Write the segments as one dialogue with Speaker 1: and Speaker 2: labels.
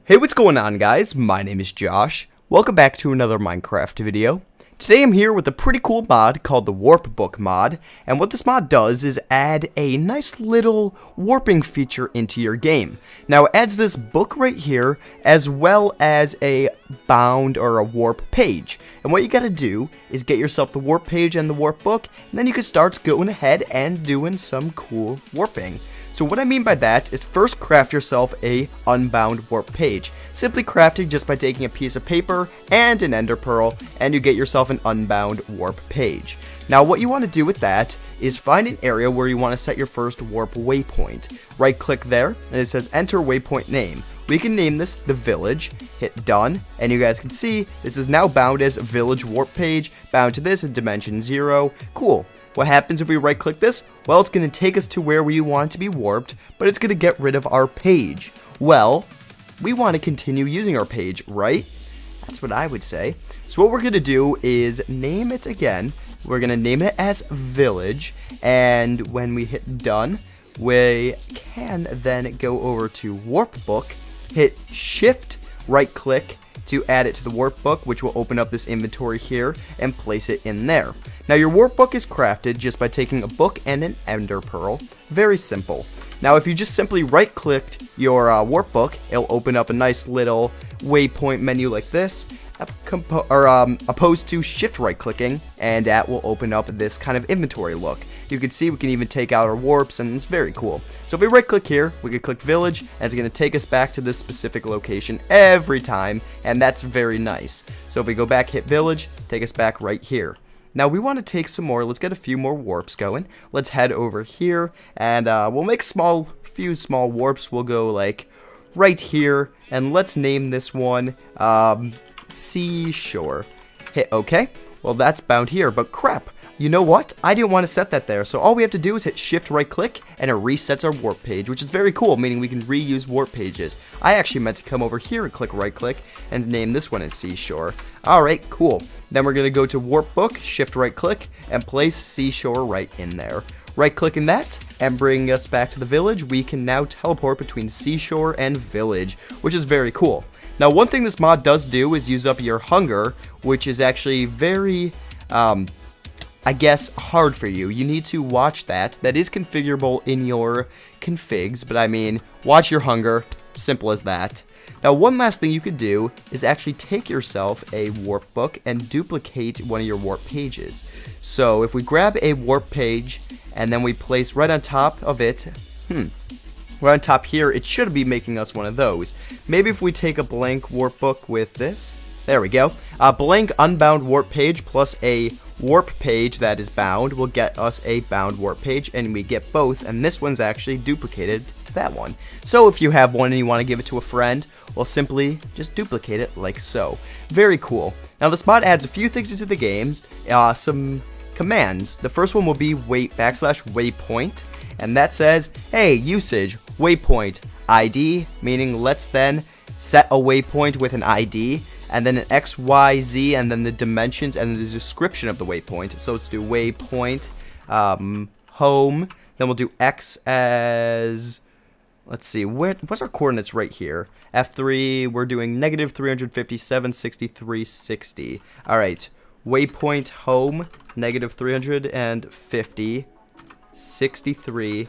Speaker 1: Hey, what's going on, guys? My name is Josh. Welcome back to another Minecraft video. Today I'm here with a pretty cool mod called the Warp Book mod, and what this mod does is add a nice little warping feature into your game. Now it adds this book right here as well as a bound or a warp page. And what you gotta do is get yourself the warp page and the warp book, and then you can start going ahead and doing some cool warping. So what I mean by that is first craft yourself a unbound warp page. Simply crafting just by taking a piece of paper and an ender pearl, and you get yourself an unbound warp page. Now what you want to do with that is find an area where you want to set your first warp waypoint. Right click there and it says enter waypoint name. We can name this the village, hit done, and you guys can see this is now bound as village warp page, bound to this in dimension 0. Cool. What happens if we right click this? Well, it's going to take us to where we want to be warped, but it's going to get rid of our page. Well, we want to continue using our page, right? That's what I would say. So what we're going to do is name it again. We're going to name it as village, and when we hit done, we can then go over to warp book, hit shift, right click to add it to the warp book, which will open up this inventory here and place it in there. Now your warp book is crafted just by taking a book and an ender pearl. Very simple. Now if you just simply right clicked your warp book, it'll open up a nice little waypoint menu like this, opposed to shift right clicking, and that will open up this kind of inventory look. You can see we can even take out our warps, and it's very cool. So if we right click here, we can click village, and it's going to take us back to this specific location every time, and that's very nice. So if we go back, hit village, take us back right here. Now we want to take some more. Let's get a few more warps going. Let's head over here, and we'll make few small warps. We'll go like right here, and let's name this one Seashore. Hit OK. Well, that's bound here, but crap. You know what? I didn't want to set that there, so all we have to do is hit shift right click and it resets our warp page, which is very cool, meaning we can reuse warp pages. I actually meant to come over here and click right click and name this one as Seashore. Alright, cool. Then we're going to go to warp book, shift right click, and place Seashore right in there. Right clicking that and bring us back to the village, we can now teleport between Seashore and village, which is very cool. Now one thing this mod does do is use up your hunger, which is actually very I guess hard for you. You need to watch that. That is configurable in your configs, but I mean, watch your hunger. Simple as that. Now, one last thing you could do is actually take yourself a warp book and duplicate one of your warp pages. So if we grab a warp page and then we place right on top of it, right on top here, it should be making us one of those. Maybe if we take a blank warp book with this, there we go. A blank unbound warp page plus a warp page that is bound will get us a bound warp page, and we get both, and this one's actually duplicated to that one. So if you have one and you want to give it to a friend, well, simply just duplicate it like so. Very cool. Now this mod adds a few things into the games, some commands. The first one will be /waypoint, and that says, hey, usage waypoint ID, meaning let's then set a waypoint with an ID, and then an X, Y, Z, and then the dimensions and the description of the waypoint. So let's do waypoint, home, then we'll do X as, let's see, what's our coordinates right here? F3, we're doing negative 357, 63, 60. All right, waypoint home, negative 350, 63,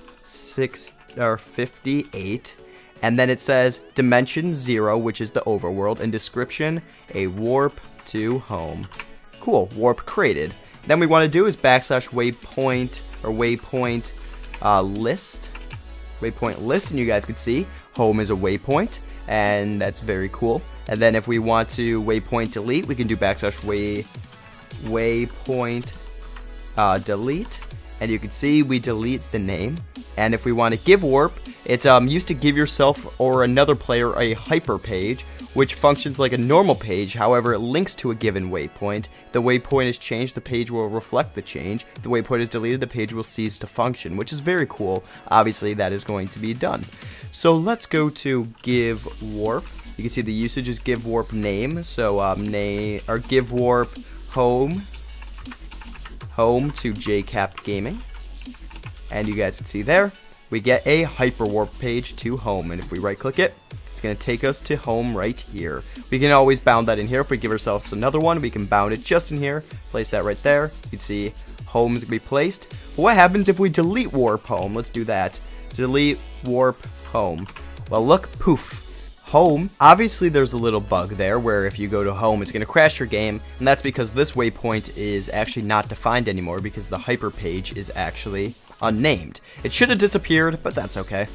Speaker 1: 58. And then it says dimension 0, which is the overworld, and description, a warp to home. Cool, warp created. Then we want to do is /waypoint or waypoint list. Waypoint list, and you guys can see home is a waypoint, and that's very cool. And then if we want to waypoint delete, we can do /waypoint delete. And you can see we delete the name. And if we want to give warp, it's used to give yourself or another player a hyper page, which functions like a normal page. However, it links to a given waypoint. The waypoint is changed, the page will reflect the change. The waypoint is deleted, the page will cease to function, which is very cool. Obviously, that is going to be done. So let's go to give warp. You can see the usage is give warp name. So give warp home to JKapGaming. And you guys can see there, we get a hyperwarp page to home. And if we right click it, it's going to take us to home right here. We can always bound that in here. If we give ourselves another one, we can bound it just in here. Place that right there. You can see home is going to be placed. But what happens if we delete warp home? Let's do that. Delete warp home. Well, look, poof. Home, obviously there's a little bug there where if you go to home it's going to crash your game, and that's because this waypoint is actually not defined anymore because the hyperpage is actually unnamed. It should have disappeared, but that's okay.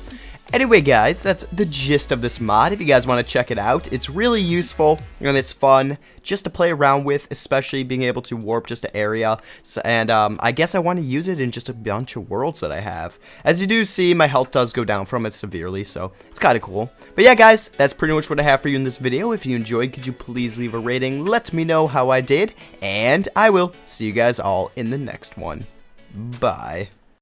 Speaker 1: Anyway guys, that's the gist of this mod. If you guys want to check it out, it's really useful and it's fun just to play around with, especially being able to warp just an area. So, and I guess I want to use it in just a bunch of worlds that I have. As you do see, my health does go down from it severely, so it's kind of cool. But yeah guys, that's pretty much what I have for you in this video. If you enjoyed, could you please leave a rating? Let me know how I did, and I will see you guys all in the next one. Bye.